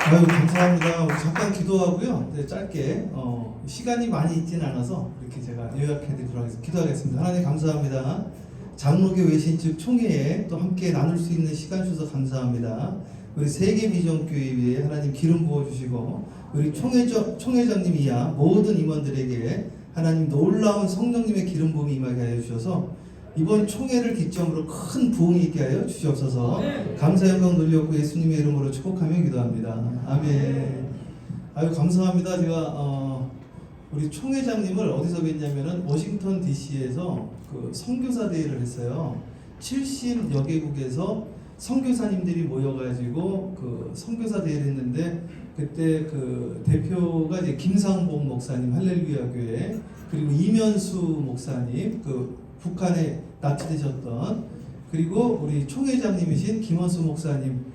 아유, 감사합니다. 우리 잠깐 기도하고요. 네, 짧게 시간이 많이 있지는 않아서 이렇게 제가 요약해드리도록 하겠습니다. 기도하겠습니다. 하나님 감사합니다. 장로교 외신 즉 총회에 또 함께 나눌 수 있는 시간 주셔서 감사합니다. 우리 세계 비전교회 위에 하나님 기름 부어주시고 우리 총회장님 이하 모든 임원들에게 하나님 놀라운 성령님의 기름 부음이 임하게 하여 주셔서 이번 총회를 기점으로 큰 부흥이 있게 하여 주시옵소서. 감사 영광 돌려고 예수님의 이름으로 축복하며 기도합니다. 아멘. 아유 감사합니다. 제가 우리 총회장님을 어디서 뵀냐면은 워싱턴 DC에서 그 선교사 대회를 했어요. 70여 개국에서 선교사님들이 모여가지고 그 선교사 대회를 했는데 그때 그 대표가 이제 김상봉 목사님 할렐루야 교회 그리고 이면수 목사님 그 북한에 납치되셨던 그리고 우리 총회장님이신 김원수 목사님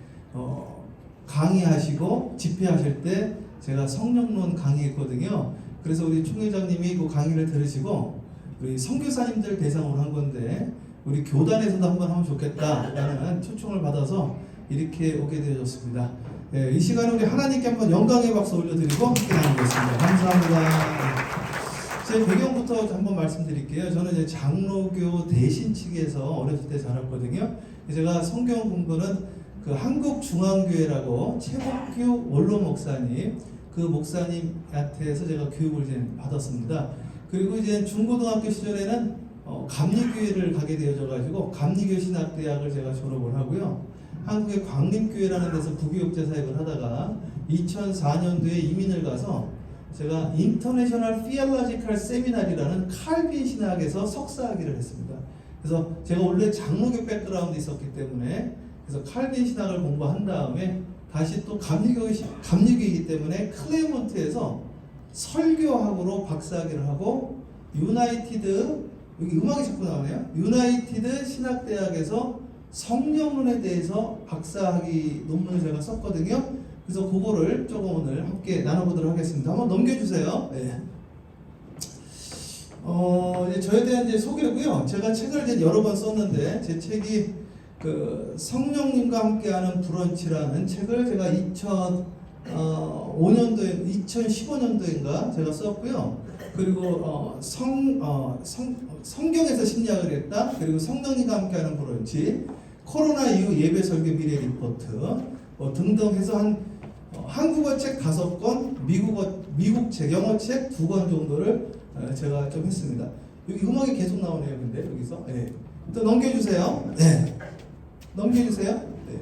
강의하시고 집회하실 때 제가 성령론 강의했거든요. 그래서 우리 총회장님이 그 강의를 들으시고 우리 선교사님들 대상으로 한 건데 우리 교단에서도 한번 하면 좋겠다라는 초청을 받아서 이렇게 오게 되어졌습니다. 네, 이 시간에 우리 하나님께 한번 영광의 박수 올려드리고 함께 나누겠습니다. 감사합니다. 제 배경부터 한번 말씀드릴게요. 저는 이제 장로교 대신 측에서 어렸을 때 자랐거든요. 제가 성경 공부는 그 한국중앙교회라고 최복규 원로 목사님 그 목사님한테서 제가 교육을 이제 받았습니다. 그리고 이제 중고등학교 시절에는 감리교회를 가게 되어져가지고 감리교 신학대학을 제가 졸업을 하고요. 한국의 광림교회라는 데서 부교육자 사역을 하다가 2004년도에 이민을 가서 제가 인터내셔널 피얼로지컬 세미나리라는 칼빈 신학에서 석사학위를 했습니다. 그래서 제가 원래 장로교 백그라운드 있었기 때문에 그래서 칼빈 신학을 공부한 다음에 다시 또 감리교이기 때문에 클레몬트에서 설교학으로 박사학위를 하고 유나이티드 여기 음악이 자꾸 나오네요. 유나이티드 신학대학에서 성령론에 대해서 박사학위 논문을 제가 썼거든요. 그래서 그거를 조금 오늘 함께 나눠보도록 하겠습니다. 한번 넘겨주세요. 네. 이제 저에 대한 이제 소개고요. 제가 책을 이제 여러 번 썼는데 제 책이 그 성령님과 함께하는 브런치라는 책을 제가 2015년도인가 제가 썼고요. 그리고 성경에서 심리학을 했다. 그리고 성령님과 함께하는 브런치, 코로나 이후 예배 설교 미래 리포트 등등 해서 한국어 책 5권, 미국 책, 영어 책 2권 정도를 제가 좀 했습니다. 여기 음악이 계속 나오네요. 근데 여기서 네. 또 넘겨주세요. 네. 넘겨주세요. 네.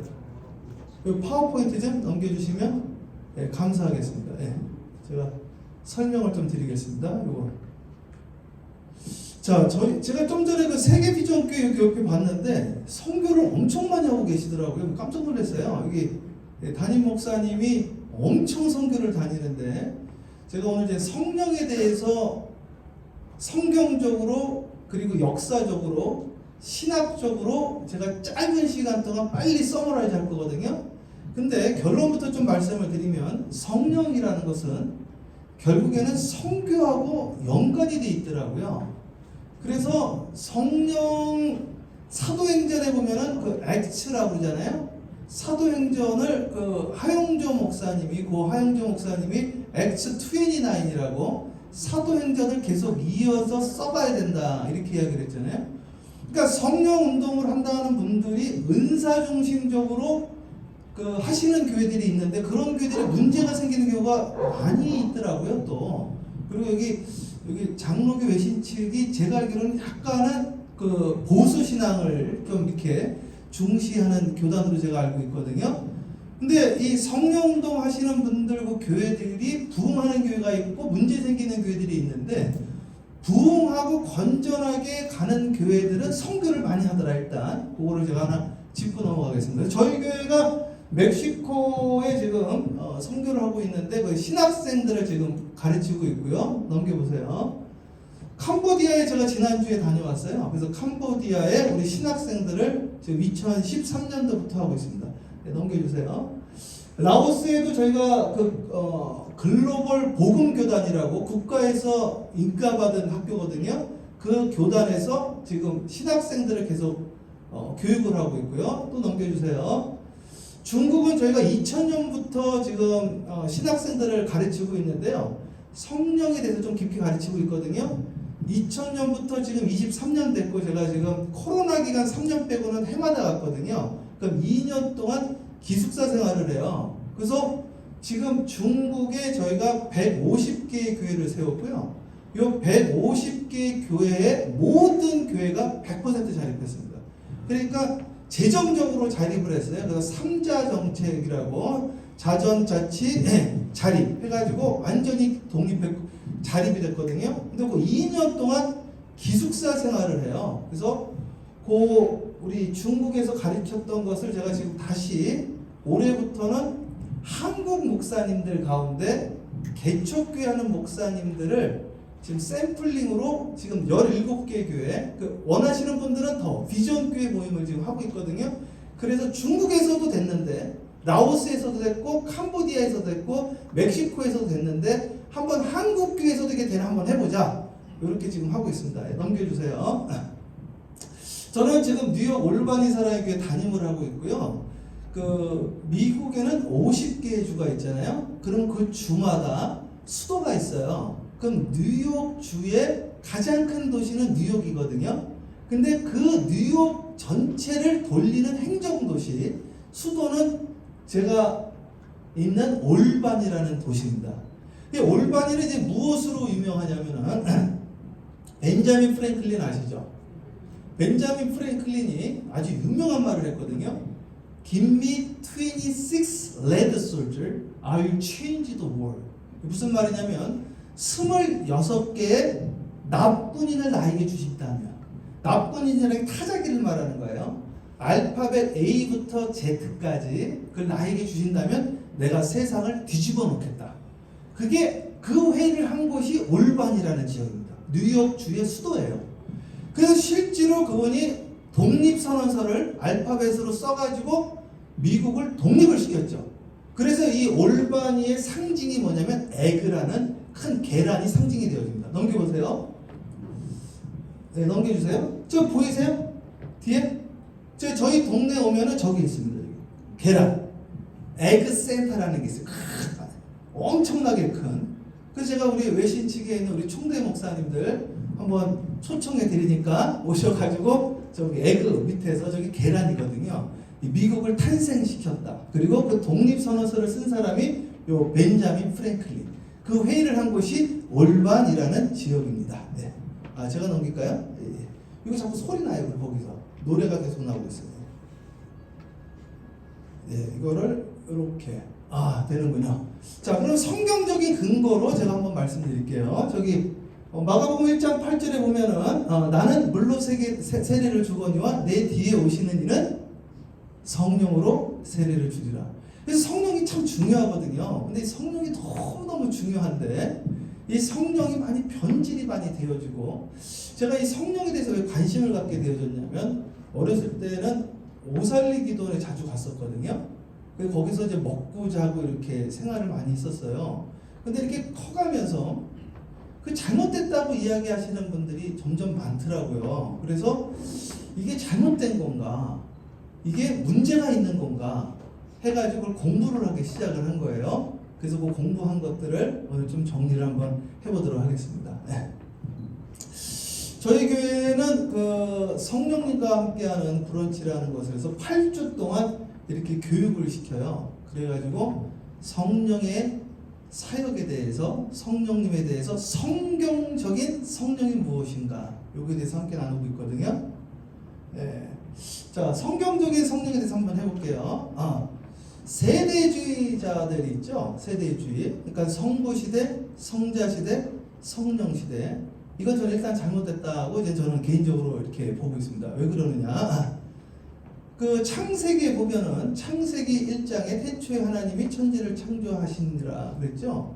이 파워포인트 좀 넘겨주시면 네, 감사하겠습니다. 네. 제가 설명을 좀 드리겠습니다. 요거. 자, 제가 좀 전에 그 세계 비전교회 여기 옆에 봤는데 선교를 엄청 많이 하고 계시더라고요. 깜짝 놀랐어요. 여기 담임 목사님이 엄청 선교를 다니는데 제가 오늘 이제 성령에 대해서 성경적으로 그리고 역사적으로 신학적으로 제가 짧은 시간 동안 빨리 서머라이즈 할 거거든요. 근데 결론부터 좀 말씀을 드리면 성령이라는 것은 결국에는 선교하고 연관이 돼 있더라고요. 그래서 성령 사도행전에 보면은 그 액츠라고 그러잖아요. 사도행전을 그 하용조 목사님이 액츠 29이라고 사도행전을 계속 이어서 써가야 된다 이렇게 이야기를 했잖아요. 그러니까 성령 운동을 한다는 분들이 은사 중심적으로 그 하시는 교회들이 있는데 그런 교회들에 문제가 생기는 경우가 많이 있더라고요. 또 그리고 여기 장로교 외신 측이 제가 알기로는 약간은 그 보수 신앙을 좀 이렇게 중시하는 교단으로 제가 알고 있거든요. 근데 이 성령 운동 하시는 분들과 교회들이 부흥하는 교회가 있고 문제 생기는 교회들이 있는데 부흥하고 건전하게 가는 교회들은 선교를 많이 하더라. 일단 그거를 제가 하나 짚고 넘어가겠습니다. 저희 교회가 멕시코에 지금 선교를 하고 있는데 그 신학생들을 지금 가르치고 있고요. 넘겨보세요. 캄보디아에 제가 지난주에 다녀왔어요. 그래서 캄보디아에 우리 신학생들을 지금 2013년도부터 하고 있습니다. 네, 넘겨주세요. 라오스에도 저희가 글로벌 복음교단이라고 국가에서 인가받은 학교거든요. 그 교단에서 지금 신학생들을 계속 교육을 하고 있고요. 또 넘겨주세요. 중국은 저희가 2000년부터 지금 신학생들을 가르치고 있는데요. 성령에 대해서 좀 깊이 가르치고 있거든요. 2000년부터 지금 23년 됐고 제가 지금 코로나 기간 3년 빼고는 해마다 갔거든요. 그럼 2년 동안 기숙사 생활을 해요. 그래서 지금 중국에 저희가 150개의 교회를 세웠고요. 이 150개의 교회에 모든 교회가 100% 자립했습니다. 그러니까 재정적으로 자립을 했어요. 그래서 삼자 정책이라고 자전자치 자립해가지고 완전히 자립이 됐거든요. 근데 그 2년 동안 기숙사 생활을 해요. 그래서 우리 중국에서 가르쳤던 것을 제가 지금 다시 올해부터는 한국 목사님들 가운데 개척교회 하는 목사님들을 지금 샘플링으로 지금 17개 교회, 원하시는 분들은 더 비전교회 모임을 지금 하고 있거든요. 그래서 중국에서도 됐는데 라오스에서도 됐고 캄보디아에서도 됐고 멕시코에서도 됐는데 한번 한국교회에서도 이게 되나 한번 해보자. 이렇게 지금 하고 있습니다. 넘겨주세요. 저는 지금 뉴욕 올바니 사랑의 교회 담임을 하고 있고요. 미국에는 50개의 주가 있잖아요. 그럼 그 주마다 수도가 있어요. 그럼 뉴욕 주의 가장 큰 도시는 뉴욕이거든요. 근데 그 뉴욕 전체를 돌리는 행정도시, 수도는 제가 있는 올바니라는 도시입니다. 이 올바니는 이제 무엇으로 유명하냐면은 벤자민 프랭클린 아시죠? 벤자민 프랭클린이 아주 유명한 말을 했거든요. Give me 26 lead soldiers, I will change the world. 무슨 말이냐면 26개의 나쁜인을 나에게 주신다면, 나쁜인이라는 타자기를 말하는 거예요. 알파벳 A부터 Z까지 그걸 나에게 주신다면 내가 세상을 뒤집어 놓겠다. 그게 그 회의를 한 곳이 올반이라는 지역입니다. 뉴욕주의 수도예요. 그래서 실제로 그분이 독립선언서를 알파벳으로 써가지고 미국을 독립을 시켰죠. 그래서 이 올바니의 상징이 뭐냐면 에그라는 큰 계란이 상징이 되어집니다. 넘겨보세요. 네, 넘겨주세요. 저 보이세요? 뒤에? 저희 동네 오면은 저기 있습니다. 여기. 계란. 에그 센터라는 게 있어요. 엄청나게 큰. 그래서 제가 우리 외신 측에 있는 우리 총대 목사님들 한번 초청해 드리니까 오셔가지고 저기 에그 밑에서 저기 계란이거든요. 미국을 탄생시켰다. 그리고 그 독립선언서를 쓴 사람이 요 벤자민 프랭클린. 그 회의를 한 곳이 올반이라는 지역입니다. 네. 제가 넘길까요? 예. 이거 자꾸 소리 나요. 거기서 노래가 계속 나오고 있어요. 네, 이거를 이렇게 되는군요. 자, 그럼 성경적인 근거로 제가 한번 말씀드릴게요. 저기 마가복음 1장 8절에 보면은 나는 물로 세례를 주거니와 내 뒤에 오시는 이는 성령으로 세례를 주리라. 그래서 성령이 참 중요하거든요. 근데 성령이 너무너무 중요한데 이 성령이 많이 변질이 많이 되어지고, 제가 이 성령에 대해서 왜 관심을 갖게 되어졌냐면 어렸을 때는 오살리 기도원에 자주 갔었거든요. 그래서 거기서 이제 먹고 자고 이렇게 생활을 많이 했었어요. 근데 이렇게 커가면서 그 잘못됐다고 이야기하시는 분들이 점점 많더라고요. 그래서 이게 잘못된 건가? 이게 문제가 있는 건가? 해가지고 공부를 하기 시작을 한 거예요. 그래서 그 공부한 것들을 오늘 좀 정리를 한번 해보도록 하겠습니다. 네. 저희 교회는 그 성령님과 함께하는 브런치라는 것에서 8주 동안 이렇게 교육을 시켜요. 그래가지고 성령의 사역에 대해서, 성령님에 대해서 성경적인 성령이 무엇인가, 여기에 대해서 함께 나누고 있거든요. 네. 자, 성경적인 성령에 대해서 한번 해볼게요. 세대주의자들이 있죠. 세대주의. 그러니까 성부시대, 성자시대, 성령시대. 이건 저는 일단 잘못됐다고 이제 저는 개인적으로 이렇게 보고 있습니다. 왜 그러느냐? 그 창세기에 보면은 창세기 1장에 태초에 하나님이 천지를 창조하시니라 그랬죠.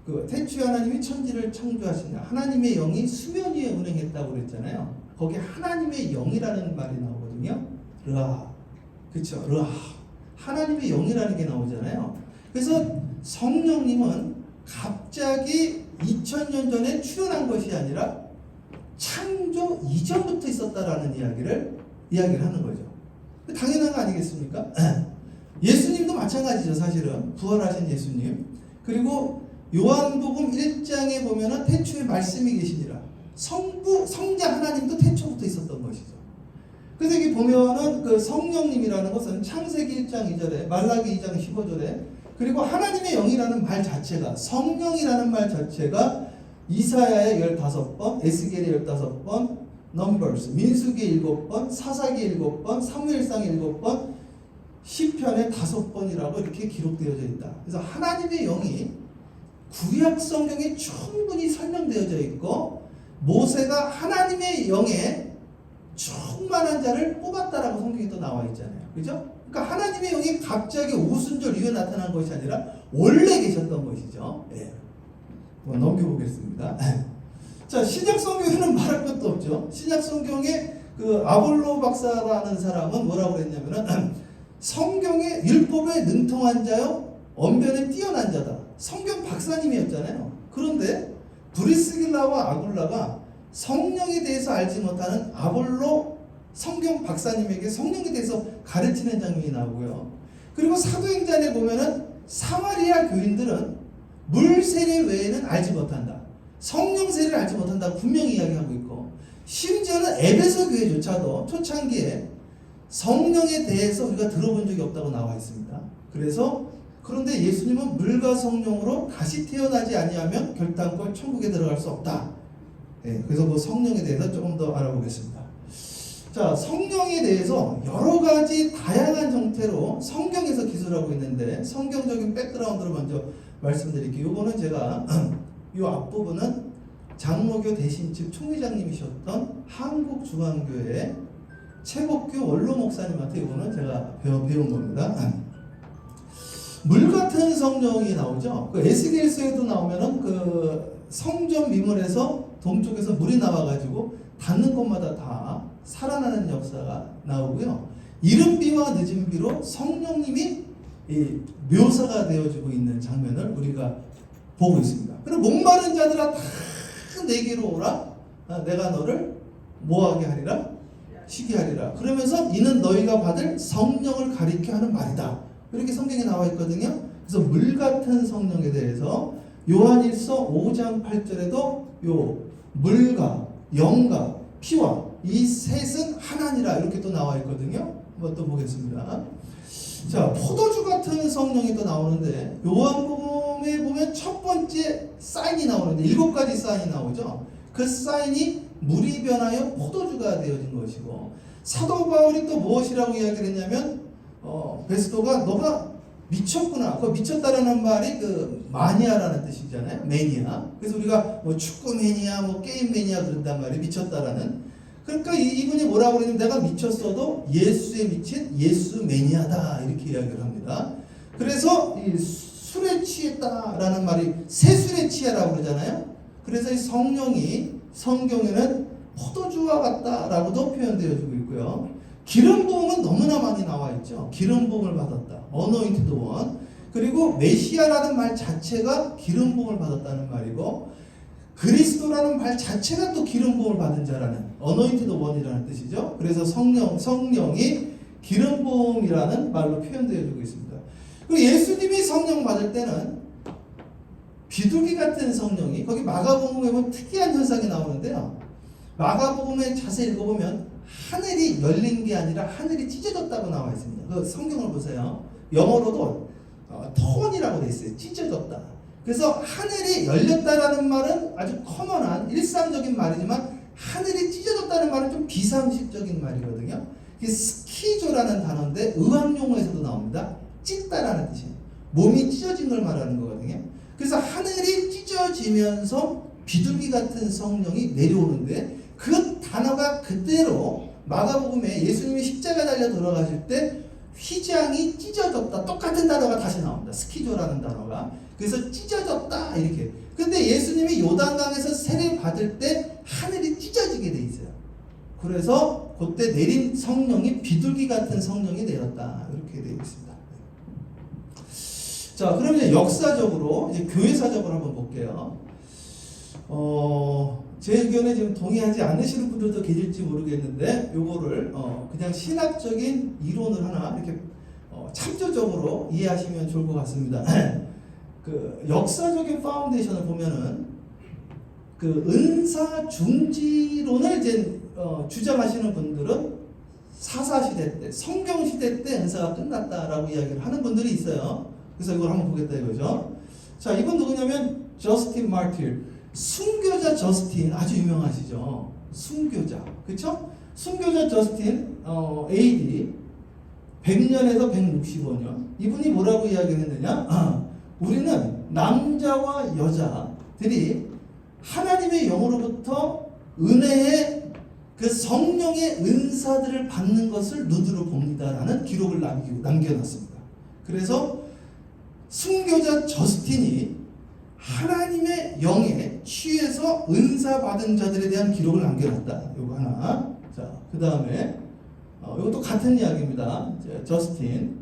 그 태초에 하나님이 천지를 창조하시니라. 하나님의 영이 수면 위에 운행했다고 그랬잖아요. 거기에 하나님의 영이라는 말이 나오거든요. 르아. 그렇죠. 르아. 하나님의 영이라는 게 나오잖아요. 그래서 성령님은 갑자기 2000년 전에 출현한 것이 아니라 창조 이전부터 있었다라는 이야기를 하는 거죠. 당연한 거 아니겠습니까? 마찬가지죠. 사실은 부활하신 예수님. 그리고 요한복음 1장에 보면은 태초에 말씀이 계시니라. 성자 하나님도 태초부터 있었던 것이죠. 그래서 여기 보면은 그 성령님이라는 것은 창세기 1장 2절에 말라기 2장 15절에 그리고 하나님의 영이라는 말 자체가 성령이라는 말 자체가 이사야의 15번, 에스겔의 15번, 넘버스, 민수기 7번, 사사기 7번, 사무엘상 7번, 시편에 5번이라고 이렇게 기록되어져 있다. 그래서 하나님의 영이 구약 성경에 충분히 설명되어져 있고 모세가 하나님의 영에 충만한 자를 뽑았다라고 성경에 또 나와 있잖아요. 그죠? 그러니까 하나님의 영이 갑자기 오순절 이후에 나타난 것이 아니라 원래 계셨던 것이죠. 예. 넘겨보겠습니다. 자, 신약 성경에는 말할 것도 없죠. 신약 성경에 그 아볼로 박사라는 사람은 뭐라고 그랬냐면은 성경의 율법에 능통한 자요, 언변에 뛰어난 자다. 성경 박사님이었잖아요. 그런데 브리스길라와 아굴라가 성령에 대해서 알지 못하는 아볼로 성경 박사님에게 성령에 대해서 가르치는 장면이 나오고요. 그리고 사도행전에 보면은 사마리아 교인들은 물 세례 외에는 알지 못한다. 성령 세례를 알지 못한다고 분명히 이야기하고 있고 심지어는 에베소 교회조차도 초창기에 성령에 대해서 우리가 들어본 적이 없다고 나와 있습니다. 그런데 예수님은 물과 성령으로 다시 태어나지 아니하면 결단코 천국에 들어갈 수 없다. 네, 그래서 그 성령에 대해서 조금 더 알아보겠습니다. 자, 성령에 대해서 여러 가지 다양한 형태로 성경에서 기술하고 있는데 성경적인 백그라운드로 먼저 말씀드릴게요. 요거는 제가 이 앞부분은 장로교 대신집 총회장님이셨던 한국중앙교회 최복규 원로 목사님한테 이거는 제가 배운 겁니다. 물 같은 성령이 나오죠. 그 에스겔서에도 나오면은 그 성전 미문에서 동쪽에서 물이 나와가지고 닿는 곳마다 다 살아나는 역사가 나오고요. 이른 비와 늦은 비로 성령님이 묘사가 되어지고 있는 장면을 우리가 보고 있습니다. 그리고 목마른 자들아 다 내게로 오라. 내가 너를 뭐하게 하리라? 쉬게 하리라. 그러면서 이는 너희가 받을 성령을 가리켜 하는 말이다. 이렇게 성경에 나와 있거든요. 그래서 물 같은 성령에 대해서 요한일서 5장 8절에도 요 물과 영과 피와 이 셋은 하나니라 이렇게 또 나와 있거든요. 한번 또 보겠습니다. 자, 포도주 같은 성령이 또 나오는데 요한복음에 보면 첫 번째 사인이 나오는데 7가지 사인이 나오죠. 그 사인이 물이 변하여 포도주가 되어진 것이고 사도 바울이 또 무엇이라고 이야기를 했냐면 베스도가 너가 미쳤구나. 그 미쳤다라는 말이 그 마니아라는 뜻이잖아요. 매니아. 그래서 우리가 뭐 축구 매니아, 뭐 게임 매니아 그런단 말이에요. 미쳤다라는. 그러니까 이분이 뭐라고 그러냐면 내가 미쳤어도 예수에 미친 예수 매니아다 이렇게 이야기를 합니다. 그래서 이 술에 취했다라는 말이 새술에 취하라고 그러잖아요. 그래서 이 성령이 성경에는 포도주와 같다라고도 표현되어지고 있고요. 기름 부음은 너무나 많이 나와 있죠. 기름 부음을 받았다. 어노인티드 원. 그리고 메시아라는 말 자체가 기름 부음을 받았다는 말이고 그리스도라는 말 자체가 또 기름 부음을 받은 자라는 어노인티드 원이라는 뜻이죠. 그래서 성령이 기름 부음이라는 말로 표현되어지고 있습니다. 그리고 예수님이 성령 받을 때는 비둘기 같은 성령이 거기 마가복음에 보면 특이한 현상이 나오는데요. 마가복음에 자세히 읽어보면 하늘이 열린 게 아니라 하늘이 찢어졌다고 나와 있습니다. 그 성경을 보세요. 영어로도 턴이라고 돼 있어요. 찢어졌다. 그래서 하늘이 열렸다라는 말은 아주 커먼한 일상적인 말이지만 하늘이 찢어졌다는 말은 좀 비상식적인 말이거든요. 이게 스키조라는 단어인데 의학용어에서도 나옵니다. 찢다라는 뜻이에요. 몸이 찢어진 걸 말하는 거거든요. 그래서 하늘이 찢어지면서 비둘기 같은 성령이 내려오는데 그 단어가 그대로 마가복음에 예수님이 십자가 달려 돌아가실 때 휘장이 찢어졌다. 똑같은 단어가 다시 나옵니다. 스키조라는 단어가. 그래서 찢어졌다 이렇게. 근데 예수님이 요단강에서 세례 받을 때 하늘이 찢어지게 돼 있어요. 그래서 그때 내린 성령이 비둘기 같은 성령이 내렸다. 이렇게 되어 있습니다. 자, 그럼 이제 역사적으로 이제 교회사적으로 한번 볼게요. 제 의견에 지금 동의하지 않으시는 분들도 계실지 모르겠는데 요거를 그냥 신학적인 이론을 하나 이렇게 참조적으로 이해하시면 좋을 것 같습니다. 그 역사적인 파운데이션을 보면은 그 은사 중지론을 이제 주장하시는 분들은 사사시대 때, 성경시대 때 은사가 끝났다라고 이야기를 하는 분들이 있어요. 그래서 이걸 한번 보겠다 이거죠. 자, 이분 누구냐면 저스틴 마틸, 순교자 저스틴, 아주 유명하시죠. 순교자, 그렇죠? 순교자 저스틴, AD 100년에서 165년. 이분이 뭐라고 이야기를 했느냐? 우리는 남자와 여자들이 하나님의 영으로부터 은혜의 그 성령의 은사들을 받는 것을 눈으로 봅니다라는 기록을 남겨놨습니다. 그래서 순교자 저스틴이 하나님의 영에 취해서 은사 받은 자들에 대한 기록을 남겨놨다. 요거 하나. 자, 그 다음에 이것도 같은 이야기입니다. 저스틴.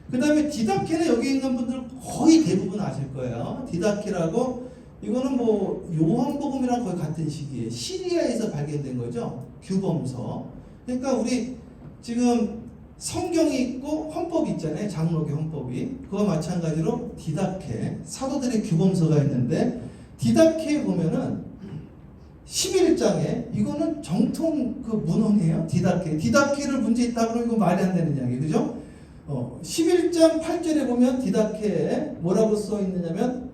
그 다음에 디다케는 여기 있는 분들 거의 대부분 아실 거예요. 디다케라고 이거는 뭐 요한복음이랑 거의 같은 시기에 시리아에서 발견된 거죠. 규범서. 그러니까 우리 지금 성경이 있고 헌법이 있잖아요. 장로교 헌법이. 그와 마찬가지로 디다케, 사도들의 규범서가 있는데 디다케에 보면은 11장에 이거는 정통 그 문헌이에요. 디다케를 문제 있다 그러면 이거 말이 안 되는 이야기, 그죠? 11장 8절에 보면 디다케에 뭐라고 써 있느냐면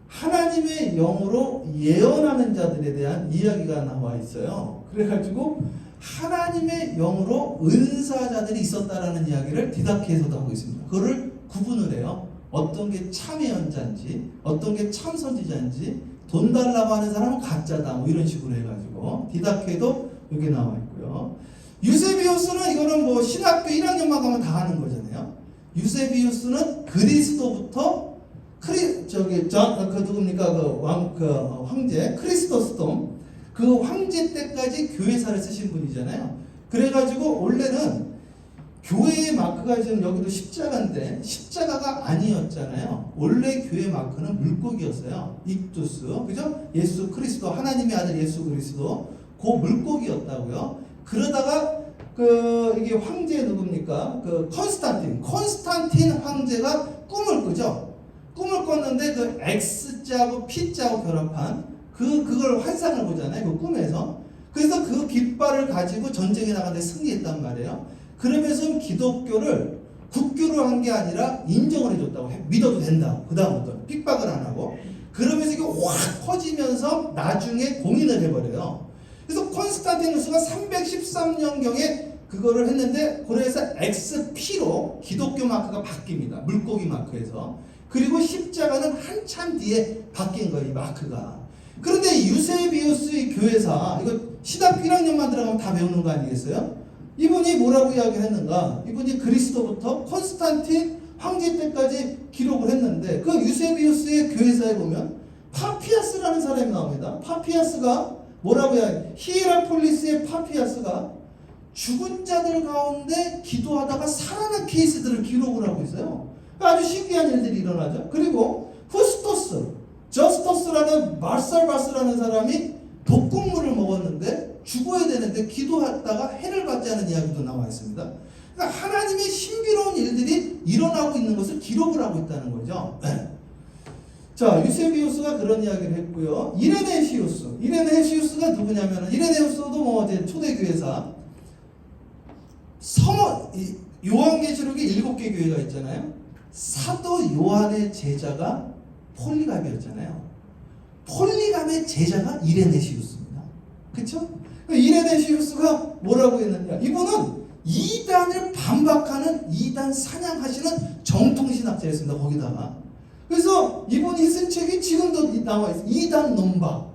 하나님의 영으로 예언하는 자들에 대한 이야기가 나와 있어요. 그래가지고 하나님의 영으로 은사자들이 있었다라는 이야기를 디다케에서도 하고 있습니다. 그거를 구분을 해요. 어떤 게 참 예언자인지, 어떤 게 참 선지자인지, 돈 달라고 하는 사람은 가짜다, 뭐 이런 식으로 해가지고 디다케도 여기 나와 있고요. 유세비우스는 이거는 뭐 신학교 1학년만 가면 다 하는 거잖아요. 유세비우스는 그리스도부터 누굽니까? 황제 크리스토스돔, 그 황제 때까지 교회사를 쓰신 분이잖아요. 그래가지고 원래는 교회의 마크가 지금 여기도 십자가인데 십자가가 아니었잖아요. 원래 교회 마크는 물고기였어요. 익두스, 그죠? 예수 그리스도, 하나님의 아들 예수 그리스도, 그 물고기였다고요. 그러다가 이게 황제 누굽니까? 콘스탄틴 황제가 꿈을 꾸죠. 꿈을 꿨는데 그 X자하고 P자하고 결합한 그걸 환상을 보잖아요. 그 꿈에서. 그래서 그 깃발을 가지고 전쟁에 나가는데 승리했단 말이에요. 그러면서 기독교를 국교로 한 게 아니라 인정을 해줬다고 믿어도 된다고. 그 다음부터 핍박을 안 하고. 그러면서 이게 확 퍼지면서 나중에 공인을 해버려요. 그래서 콘스탄티누스가 313년경에 그거를 했는데 그래서 XP로 기독교 마크가 바뀝니다. 물고기 마크에서. 그리고 십자가는 한참 뒤에 바뀐 거예요. 이 마크가. 그런데 유세비우스의 교회사, 이거 신학교 1학년만 들어가면 다 배우는 거 아니겠어요? 이분이 뭐라고 이야기했는가? 이분이 그리스도부터 콘스탄틴 황제 때까지 기록을 했는데 그 유세비우스의 교회사에 보면 파피아스라는 사람이 나옵니다. 파피아스가 뭐라고 이야기해요? 히에라폴리스의 파피아스가 죽은 자들 가운데 기도하다가 살아난 케이스들을 기록을 하고 있어요. 아주 신기한 일들이 일어나죠. 그리고 저스터스라는 말살바스라는 사람이 독극물을 먹었는데 죽어야 되는데 기도했다가 해를 받지 않은 이야기도 나와 있습니다. 그러니까 하나님의 신비로운 일들이 일어나고 있는 것을 기록을 하고 있다는 거죠. 자, 유세비우스가 그런 이야기를 했고요. 이레네시우스가 누구냐면 이레네시우스도 뭐 이제 초대교회사 요한계시록에 7개 교회가 있잖아요. 사도 요한의 제자가 폴리갑이었잖아요. 폴리갑의 제자가 이레네시우스입니다. 그렇죠? 이레네시우스가 뭐라고 했느냐? 이분은 이단을 반박하는, 이단 사냥하시는 정통신학자였습니다. 거기다가. 그래서 이분이 쓴 책이 지금도 나와 있어요. 이단 논박.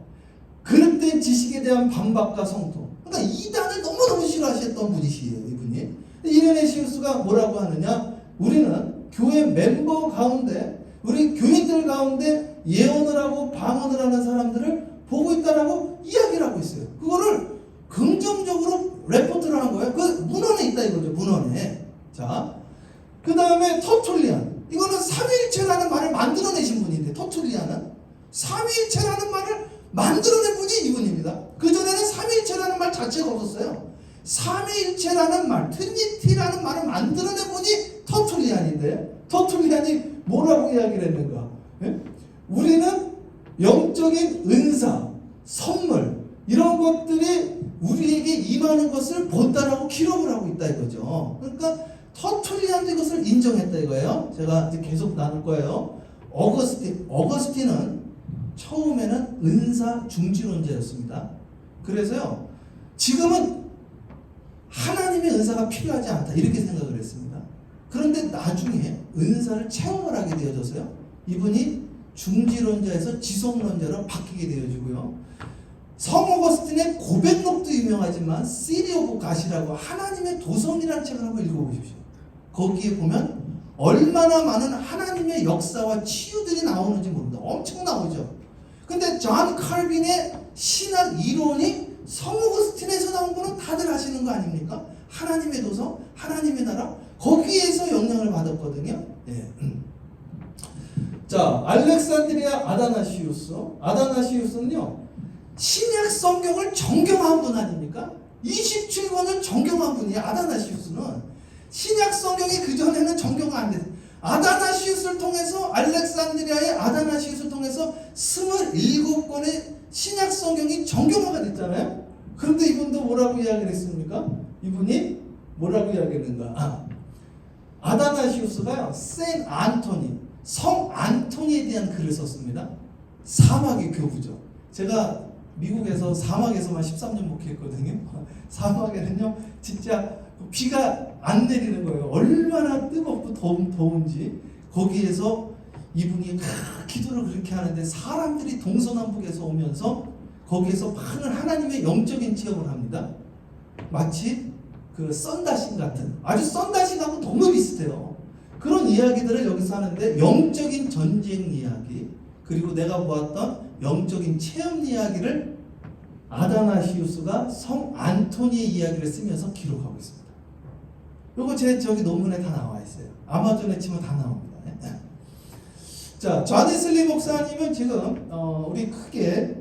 그릇된 지식에 대한 반박과 성토. 그러니까 이단을 너무너무 싫어하셨던 분이시에요. 이분이. 이레네시우스가 뭐라고 하느냐? 우리는 교회 멤버 가운데, 우리 교인들 가운데 예언을 하고 방언을 하는 사람들을 보고 있다라고 이야기를 하고 있어요. 그거를 긍정적으로 레포트를 한 거예요. 그 문헌에 있다 이거죠. 문헌에. 자, 그 다음에 터툴리안. 이거는 삼위일체라는 말을 만들어내신 분인데, 터툴리안은 삼위일체라는 말을 만들어낸 분이 이분입니다. 그전에는 삼위일체라는 말 자체가 없었어요. 삼위일체라는 말, 트리니티라는 말을 만들어낸 분이 터툴리안인데 터툴리안이 뭐라고 이야기를 했는가? 예? 우리는 영적인 은사, 선물 이런 것들이 우리에게 임하는 것을 본다라고 기록을 하고 있다 이거죠. 그러니까 터툴리안도 이것을 인정했다 이거예요. 제가 이제 계속 나눌 거예요. 어거스틴은 처음에는 은사 중지론자였습니다. 그래서요, 지금은 하나님의 은사가 필요하지 않다 이렇게 생각을 했습니다. 그런데 나중에 은사를 체험을 하게 되어져서요, 이분이 중지론자에서 지속론자로 바뀌게 되어지고요. 성 어거스틴의 고백록도 유명하지만 시리 오브 갓이라고 하나님의 도성이라는 책을 한번 읽어보십시오. 거기에 보면 얼마나 많은 하나님의 역사와 치유들이 나오는지 모릅니다. 엄청 나오죠. 근데 존 칼빈의 신학 이론이 성 어거스틴에서 나온 거는 다들 아시는 거 아닙니까? 하나님의 도성, 하나님의 나라, 거기에서 영향을 받았거든요. 예. 자, 알렉산드리아 아다나시우스는요, 신약 성경을 정경한 분 아닙니까? 27권을 정경한 분이에요. 아다나시우스는 신약 성경이 그전에는 정경가 안 됐어요. 아다나시우스를 통해서, 알렉산드리아의 아다나시우스를 통해서 27권의 신약 성경이 정경화가 됐잖아요. 그런데 이분도 뭐라고 이야기를 했습니까? 이분이 뭐라고 이야기했는가? 아다나시우스가요, 생 안토니, 성 안토니에 대한 글을 썼습니다. 사막의 교부죠. 제가 미국에서 사막에서만 13년 목회했거든요. 사막에는요, 진짜 비가 안 내리는 거예요. 얼마나 뜨겁고 더운지. 거기에서 이분이 기도를 그렇게 하는데 사람들이 동서남북에서 오면서 거기에서 많은 하나님의 영적인 체험을 합니다. 마치 그 썬다신 같은, 아주 썬다신하고 너무 비슷해요. 그런 이야기들을 여기서 하는데, 영적인 전쟁 이야기, 그리고 내가 보았던 영적인 체험 이야기를 아다나시우스가 성 안토니의 이야기를 쓰면서 기록하고 있습니다. 요거 제 저기 논문에 다 나와 있어요. 아마존에 치면 다 나옵니다. 자, 존 웨슬리 목사님은 지금 우리 크게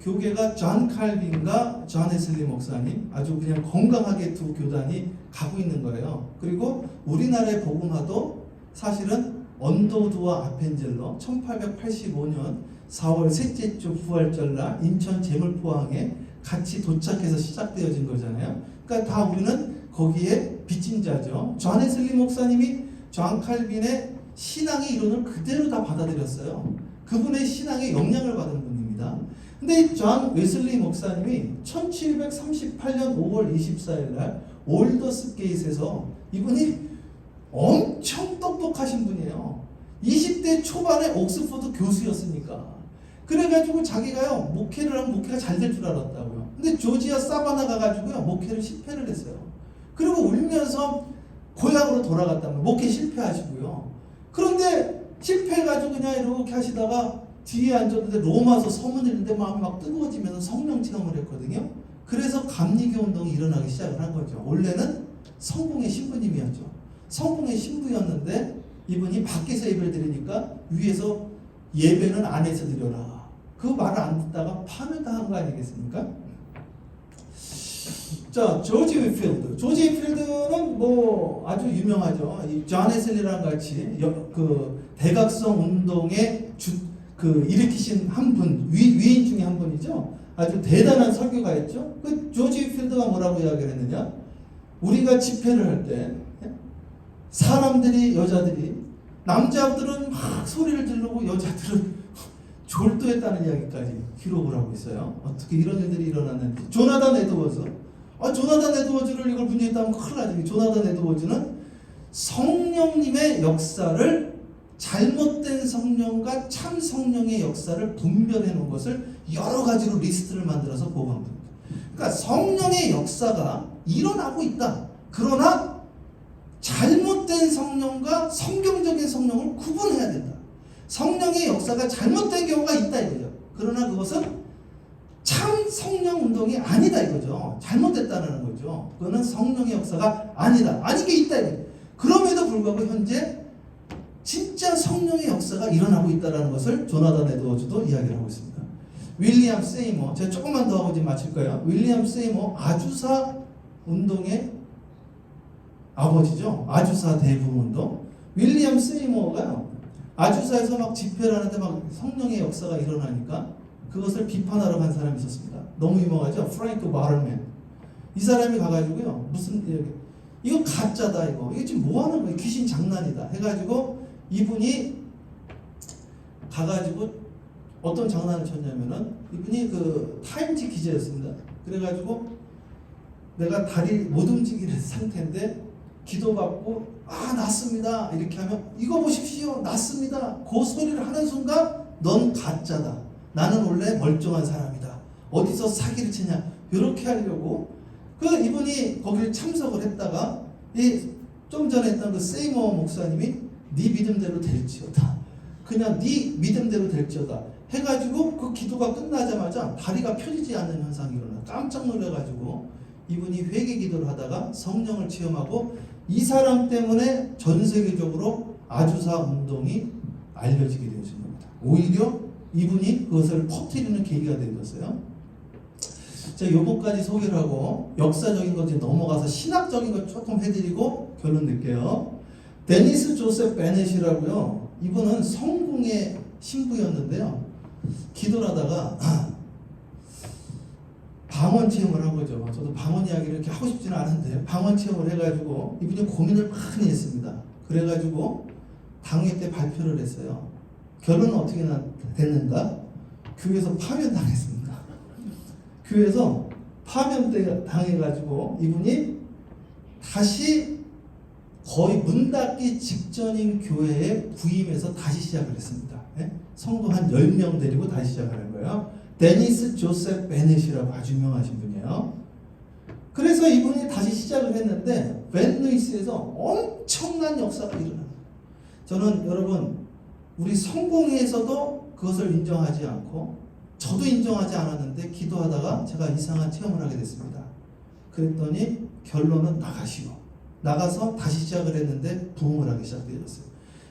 교계가 존 칼빈과 존 웨슬리 목사님 아주 그냥 건강하게 두 교단이 가고 있는 거예요. 그리고 우리나라의 복음화도 사실은 언더우드와 아펜젤러 1885년 4월 셋째 주 부활절날 인천 제물포항에 같이 도착해서 시작되어진 거잖아요. 그러니까 다 우리는 거기에 빚진 자죠. 존 웨슬리 목사님이 존 칼빈의 신앙의 이론을 그대로 다 받아들였어요. 그분의 신앙에 영향을 받은 분입니다. 근데 존 웨슬리 목사님이 1738년 5월 24일 날 올더스 게이트에서, 이분이 엄청 똑똑하신 분이에요. 20대 초반에 옥스퍼드 교수였으니까. 그래가지고 자기가요, 목회를 하면 목회가 잘 될 줄 알았다고요. 근데 조지아 사바나 가가지고요, 목회를 실패를 했어요. 그리고 울면서 고향으로 돌아갔다면 목회 실패하시고요. 그런데 실패해가지고 그냥 이렇게 하시다가 뒤에 앉았는데 로마서 서문을 읽는데 마음이 막 뜨거워지면서 성령 체험을 했거든요. 그래서 감리교 운동이 일어나기 시작을 한 거죠. 원래는 성공의 신부님이었죠. 성공의 신부였는데 이분이 밖에서 예배를 드리니까 위에서 예배는 안에서 드려라. 그 말을 안 듣다가 파멸 당한 거 아니겠습니까? 자, 조지 휘필드. 조지 휘필드는 뭐 아주 유명하죠. 이 존 웨슬리랑 같이 그 대각성 운동의 일으키신 한 분, 위인 중에 한 분이죠. 아주 대단한 설교가였죠. 그 조지 휘필드가 뭐라고 이야기를 했느냐? 우리가 집회를 할 때 사람들이, 여자들이, 남자들은 막 소리를 지르고 여자들은 졸도했다는 이야기까지 기록을 하고 있어요. 어떻게 이런 일들이 일어났는지. 조나단 에드워즈. 조나단 에드워즈를 이걸 분쟁했다면 큰일 나죠. 조나단 에드워즈는 성령님의 역사를, 잘못된 성령과 참 성령의 역사를 분별해 놓은 것을 여러 가지로 리스트를 만들어서 보고한 겁니다. 그러니까 성령의 역사가 일어나고 있다. 그러나 잘못된 성령과 성경적인 성령을 구분해야 된다. 성령의 역사가 잘못된 경우가 있다 이거죠. 그러나 그것은 참 성령 운동이 아니다 이거죠. 잘못됐다는 거죠. 그거는 성령의 역사가 아니다. 아닌 게 있다 이거죠. 그럼에도 불구하고 현재 진짜 성령의 역사가 일어나고 있다는 것을 조나단 에드워즈도 이야기를 하고 있습니다. 윌리엄 세이머, 제가 조금만 더 하고 이제 마칠 거예요. 윌리엄 세이머 아주사 운동의 아버지죠. 아주사 대부운동. 윌리엄 세이모어가요. 아주사에서 막 집회를 하는데 막 성령의 역사가 일어나니까 그것을 비판하러 간 사람이 있었습니다. 너무 유명하죠. 프랭크 바르맨. 이 사람이 가가지고요. 무슨 이거 가짜다 이거. 이게 지금 뭐 하는 거야? 귀신 장난이다. 해가지고 이분이 가가지고 어떤 장난을 쳤냐면은 이분이 그 타임지 기자였습니다. 그래가지고 내가 다리 못 움직이는 상태인데 기도받고 낫습니다 이렇게 하면 이거 보십시오 낫습니다 그 소리를 하는 순간 넌 가짜다 나는 원래 멀쩡한 사람이다 어디서 사기를 치냐 이렇게 하려고 그 이분이 거기를 참석을 했다가 이 좀 전에 했던 그 세이머 목사님이 네 믿음대로 될지어다 그냥 네 믿음대로 될지어다 해가지고 그 기도가 끝나자마자 다리가 펴지지 않는 현상이 일어나 깜짝 놀라가지고 이분이 회개 기도를 하다가 성령을 체험하고 이 사람 때문에 전 세계적으로 아주사 운동이 알려지게 되어진 겁니다. 오히려 이분이 그것을 퍼뜨리는 계기가 되었어요. 자, 요거까지 소개를 하고 역사적인 것 이제 넘어가서 신학적인 것 조금 해드리고 결론 낼게요. 데니스 조셉 베넷이라고요. 이분은 성공의 신부였는데요. 기도를 하다가 방언 체험을 한 거죠. 저도 방언 이야기를 이렇게 하고 싶지는 않은데 방언 체험을 해가지고 이분이 고민을 많이 했습니다. 그래가지고 당회 때 발표를 했어요. 결론은 어떻게 됐는가? 교회에서 파면당했습니다. 교회에서 파면당해가지고 이분이 다시 거의 문 닫기 직전인 교회에 부임해서 다시 시작을 했습니다. 성도 한 10명 데리고 다시 시작하는 거예요. 데니스 조셉 베넷이라고 아주 유명하신 분이에요. 그래서 이분이 다시 시작을 했는데 벤루이스에서 엄청난 역사가 일어납니다. 저는 여러분 우리 성공회에서도 그것을 인정하지 않고 저도 인정하지 않았는데 기도하다가 제가 이상한 체험을 하게 됐습니다. 그랬더니 결론은 나가서 다시 시작을 했는데 부흥을 하기 시작되었어요.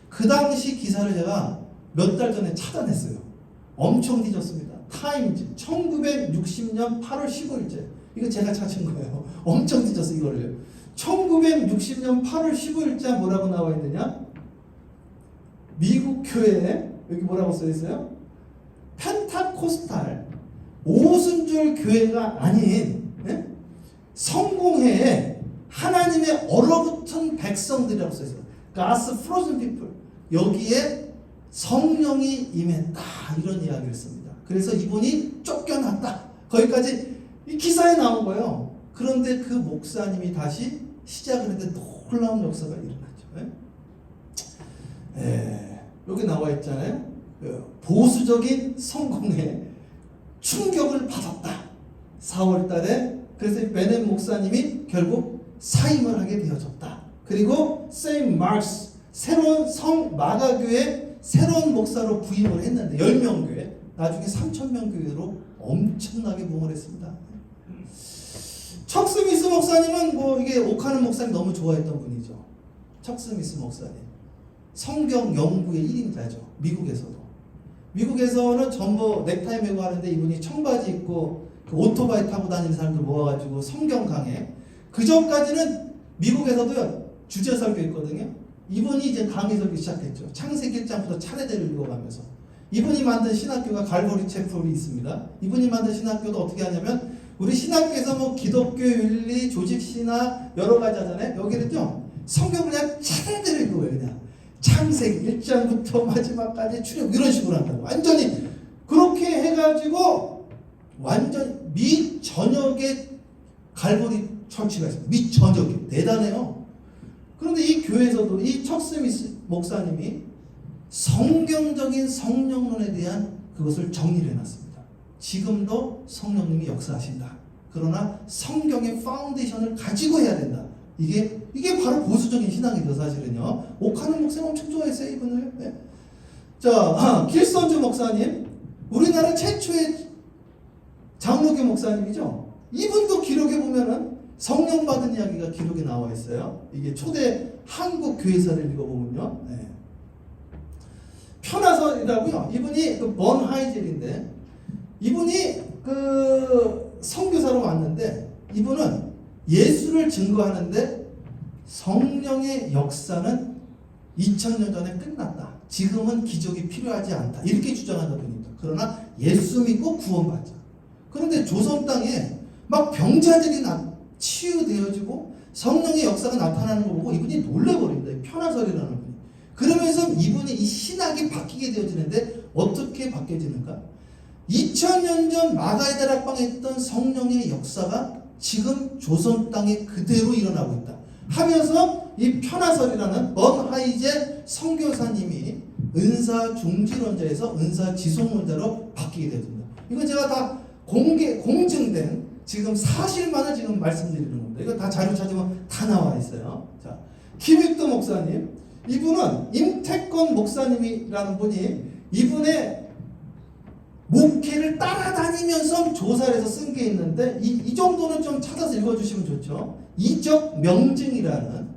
그 당시 기사를 제가 몇 달 전에 찾아냈어요. 엄청 뒤졌습니다. 타임즈 1960년 8월 15일째 이거 제가 찾은 거예요. 엄청 뒤졌어 이거를. 1960년 8월 15일째 뭐라고 나와 있느냐? 미국 교회에 여기 뭐라고 써 있어요? 펜타코스탈 오순절 교회가 아닌 성공회에 하나님의 얼어붙은 백성들이라고 써 있어요. God's frozen people. 여기에 성령이 임했다 이런 이야기를 씁니다. 그래서 이분이 쫓겨났다. 거기까지 이 기사에 나온 거예요. 그런데 그 목사님이 다시 시작을 했는데 놀라운 역사가 일어났죠. 여기 나와 있잖아요. 보수적인 성공에 충격을 받았다. 4월 달에 그래서 베넷 목사님이 결국 사임을 하게 되어졌다. 그리고 세인트 마크스 새로운 성 마가교회 새로운 목사로 부임을 했는데 10명 교회 나중에 3,000명 교회로 엄청나게 부흥을 했습니다. 척 스미스 목사님은 뭐 이게 오카는 목사님 너무 좋아했던 분이죠. 척 스미스 목사님 성경 연구의 1인자죠. 미국에서는 전부 넥타이 메고 하는데 이분이 청바지 입고 그 오토바이 타고 다니는 사람들 모아가지고 성경 강해. 그 전까지는 미국에서도요 주제 설교했거든요. 이분이 이제 강의 설교 시작했죠. 창세기 1장부터 차례대로 읽어가면서 이분이 만든 신학교가 갈보리 채플이 있습니다. 이분이 만든 신학교도 어떻게 하냐면 우리 신학교에서 뭐 기독교 윤리 조직 신학 여러 가지 하잖아요. 여기는요 성경 그냥 차례대로 읽어요. 그냥 창세기 1장부터 마지막까지 출애굽 이런 식으로 한다고. 완전히 그렇게 해가지고 완전 미 전역에 갈보리 처치가 있습니다. 미 전역에 대단해요. 그런데 이 교회에서도 이 척 스미스 목사님이 성경적인 성령론에 대한 그것을 정리를 해놨습니다. 지금도 성령님이 역사하신다. 그러나 성경의 파운데이션을 가지고 해야 된다. 이게 바로 보수적인 신앙이죠. 사실은요. 오카는 목사님 엄청 좋아했어요. 이분을. 네. 자, 길선주 목사님 우리나라 최초의 장로교 목사님이죠. 이분도 기록에 보면은 성령 받은 이야기가 기록에 나와 있어요. 이게 초대 한국 교회사를 읽어보면요. 네. 편화설이라고요. 이분이 그 번 하이젤인데 이분이 그 선교사로 왔는데 이분은 예수를 증거하는데 성령의 역사는 2000년 전에 끝났다. 지금은 기적이 필요하지 않다. 이렇게 주장하는 분입니다. 그러나 예수 믿고 구원받자. 그런데 조선 땅에 막 병자들이 치유되어지고 성령의 역사가 나타나는 거 보고 이분이 놀라버립니다. 편하설이라는 분이. 그러면서 이분이 이 신학이 바뀌게 되어지는데 어떻게 바뀌어지는가? 2000년 전 마가의 다락방에 있던 성령의 역사가 지금 조선 땅에 그대로 일어나고 있다 하면서 이 편하설이라는 번하이제 선교사님이 은사 중지론자에서 은사 지속론자로 바뀌게 됩니다. 이거 제가 다 공증된 지금 사실만을 지금 말씀드리는 겁니다. 이거 다 자료 찾으면 다 나와 있어요. 자, 김익도 목사님, 이분은 임태권 목사님이라는 분이 이분의 목회를 따라다니면서 조사를 해서 쓴 게 있는데 이 정도는 좀 찾아서 읽어주시면 좋죠. 이적 명증이라는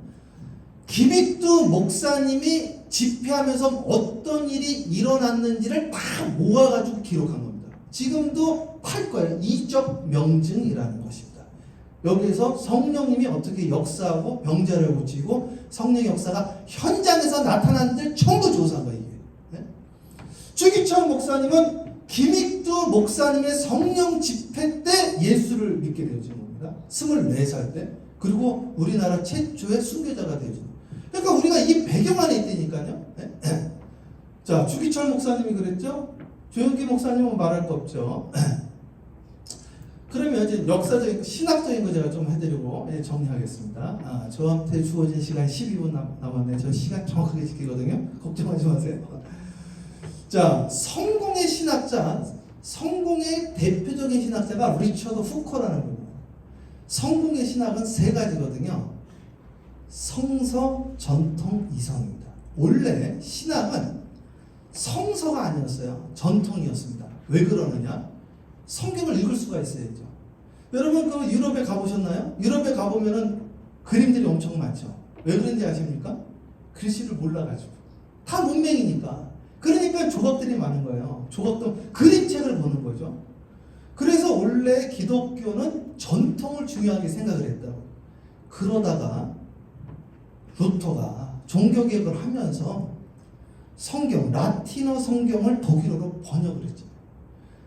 김익두 목사님이 집회하면서 어떤 일이 일어났는지를 다 모아가지고 기록한 겁니다. 지금도 팔 거예요. 이적 명증이라는 것입니다. 여기에서 성령님이 어떻게 역사하고 병자를 고치고 성령의 역사가 현장에서 나타난들 전부 조사한 거예요. 네? 주기철 목사님은 김익두 목사님의 성령 집회 때 예수를 믿게 되어진 겁니다. 24살 때. 그리고 우리나라 최초의 순교자가 되어진 겁니다. 그러니까 우리가 이 배경 안에 있다니까요. 네? 자, 주기철 목사님이 그랬죠. 조영기 목사님은 말할 거 없죠. 그러면 이제 역사적인, 신학적인 거 제가 좀 해드리고 정리하겠습니다. 저한테 주어진 시간 12분 남았네요. 저 시간 정확하게 지키거든요. 걱정하지 마세요. 자, 성공의 신학자, 성공의 대표적인 신학자가 리처드 후커라는 분이에요. 성공의 신학은 세 가지거든요. 성서, 전통, 이성입니다. 원래 신학은 성서가 아니었어요. 전통이었습니다. 왜 그러느냐? 성경을 읽을 수가 있어야죠. 여러분 그 유럽에 가보셨나요? 유럽에 가보면은 그림들이 엄청 많죠. 왜 그런지 아십니까? 글씨를 몰라가지고. 다 문맹이니까. 그러니까 조각들이 많은 거예요. 조각도 그림책을 보는 거죠. 그래서 원래 기독교는 전통을 중요하게 생각을 했다고. 그러다가 루터가 종교개혁을 하면서 성경, 라틴어 성경을 독일어로 번역을 했죠.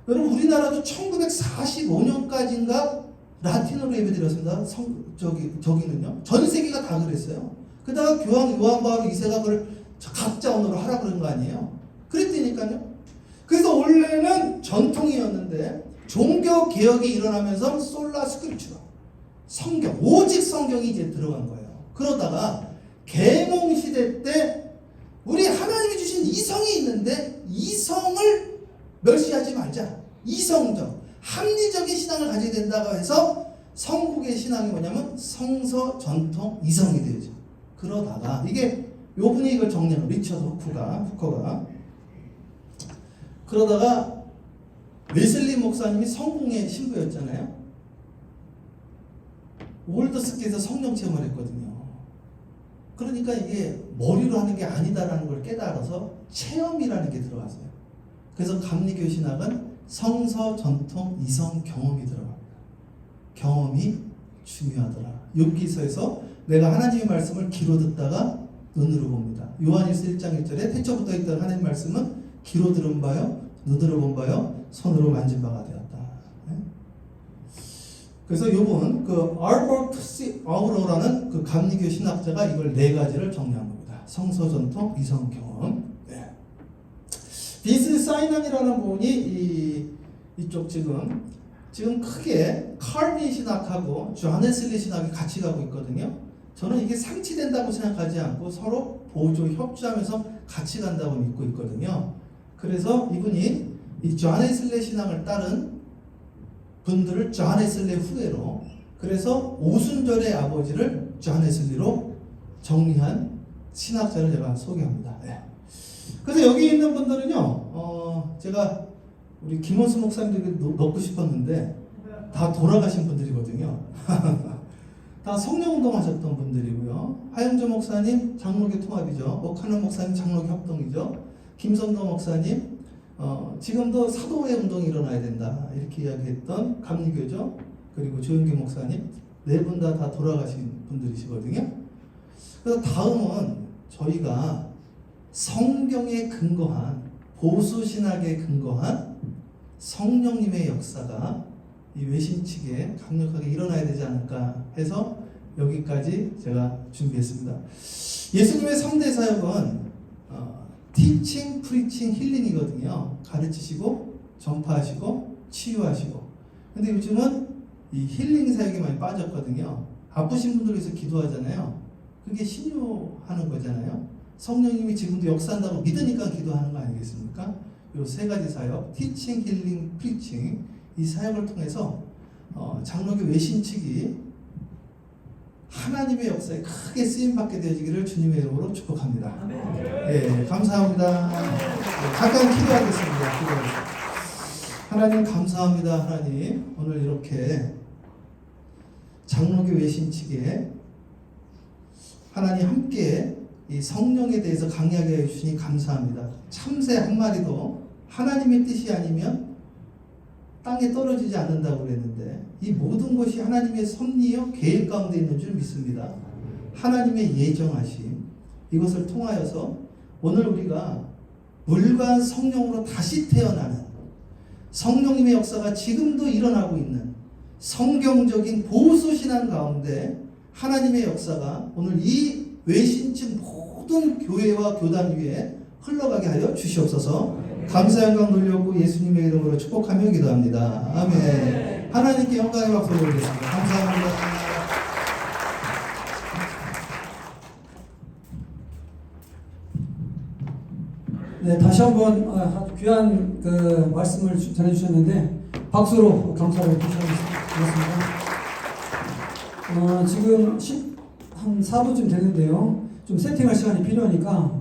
여러분 우리나라도 1945년까지인가 라틴어로 예배드렸습니다. 저기는요. 전 세계가 다 그랬어요. 그러다가 교황 요한 바울 2세가 그걸 각자 언어로 하라 그런 거 아니에요. 그랬다니까요. 그래서 원래는 전통이었는데 종교 개혁이 일어나면서 솔라 스크립추라 성경, 오직 성경이 이제 들어간 거예요. 그러다가 계몽 시대 때 우리 하나님이 주신 이성이 있는데 이성을 멸시하지 말자. 이성적, 합리적인 신앙을 가져야 된다고 해서 성국의 신앙이 뭐냐면 성서, 전통, 이성이 되죠. 그러다가 이게 요분이 이걸 정리한 리처드 후커가 그러다가 웨슬리 목사님이 성공의 신부였잖아요. 올더스키에서 성령 체험을 했거든요. 그러니까 이게 머리로 하는 게 아니다라는 걸 깨달아서 체험이라는 게 들어갔어요. 그래서 감리교 신학은 성서, 전통, 이성, 경험이 들어갑니다. 경험이 중요하더라. 욥기서에서 내가 하나님의 말씀을 귀로 듣다가 눈으로 봅니다. 요한일서 1장 1절에 태초부터 있던 하나님의 말씀은 귀로 들은 바요, 눈으로 본 바요, 손으로 만진 바가 되었다. 네? 그래서 요번 그 알버트 C. 아우러라는 그 감리교 신학자가 이걸 네 가지를 정리한 겁니다. 성서, 전통, 이성, 경험. 네. 빈슨 사이먼이라는 분이 이쪽 지금 크게 칼빈 신학하고 존 웨슬리 신학이 같이 가고 있거든요. 저는 이게 상치된다고 생각하지 않고 서로 보조 협조하면서 같이 간다고 믿고 있거든요. 그래서 이분이 이 존 웨슬리 신앙을 따른 분들을 존 웨슬리 후예로, 그래서 오순절의 아버지를 존 웨슬리로 정리한 신학자를 제가 소개합니다. 네. 그래서 여기 있는 분들은요, 제가 우리 김원수 목사님도 넣고 싶었는데 다 돌아가신 분들이거든요. 다 성령운동 하셨던 분들이고요. 하영조 목사님 장로교 통합이죠. 오카노 목사님 장로교 합동이죠. 김성도 목사님 지금도 사도회 운동이 일어나야 된다 이렇게 이야기했던 감리교죠. 그리고 조영기 목사님 네 분 다 돌아가신 분들이시거든요. 그래서 다음은 저희가 성경에 근거한 보수 신학에 근거한 성령님의 역사가 이 외신 측에 강력하게 일어나야 되지 않을까 해서 여기까지 제가 준비했습니다. 예수님의 3대 사역은 티칭, 프리칭, 힐링이거든요. 가르치시고 전파하시고 치유하시고. 근데 요즘은 이 힐링 사역이 많이 빠졌거든요. 아프신 분들 위해서 기도하잖아요. 그게 신유하는 거잖아요. 성령님이 지금도 역사한다고 믿으니까 기도하는 거 아니겠습니까? 요 세 가지 사역, 티칭, 힐링, 프리칭, 이 사역을 통해서 장로교 외신 측이 하나님의 역사에 크게 쓰임받게 되어지기를 주님의 이름으로 축복합니다. 예, 감사합니다. 잠깐 기도하겠습니다. 기도하겠습니다. 하나님 감사합니다. 하나님 오늘 이렇게 장로교 외신 측에 하나님 함께 이 성령에 대해서 강의하게 해주시니 감사합니다. 참새 한 마리도 하나님의 뜻이 아니면 땅에 떨어지지 않는다고 그랬는데 이 모든 것이 하나님의 섭리요 계획 가운데 있는 줄 믿습니다. 하나님의 예정하심 이것을 통하여서 오늘 우리가 물과 성령으로 다시 태어나는 성령님의 역사가 지금도 일어나고 있는 성경적인 보수 신앙 가운데 하나님의 역사가 오늘 이 외신층 모든 교회와 교단 위에 흘러가게 하여 주시옵소서. 감사 영광 돌려오고 예수님의 이름으로 축복하며 기도합니다. 아멘. 하나님께 영광의 박수 올리겠습니다. 감사합니다. 네, 다시 한번 아주 귀한 그 말씀을 전해주셨는데 박수로 감사를 드리겠습니다. 지금 한 4분쯤 되는데요. 좀 세팅할 시간이 필요하니까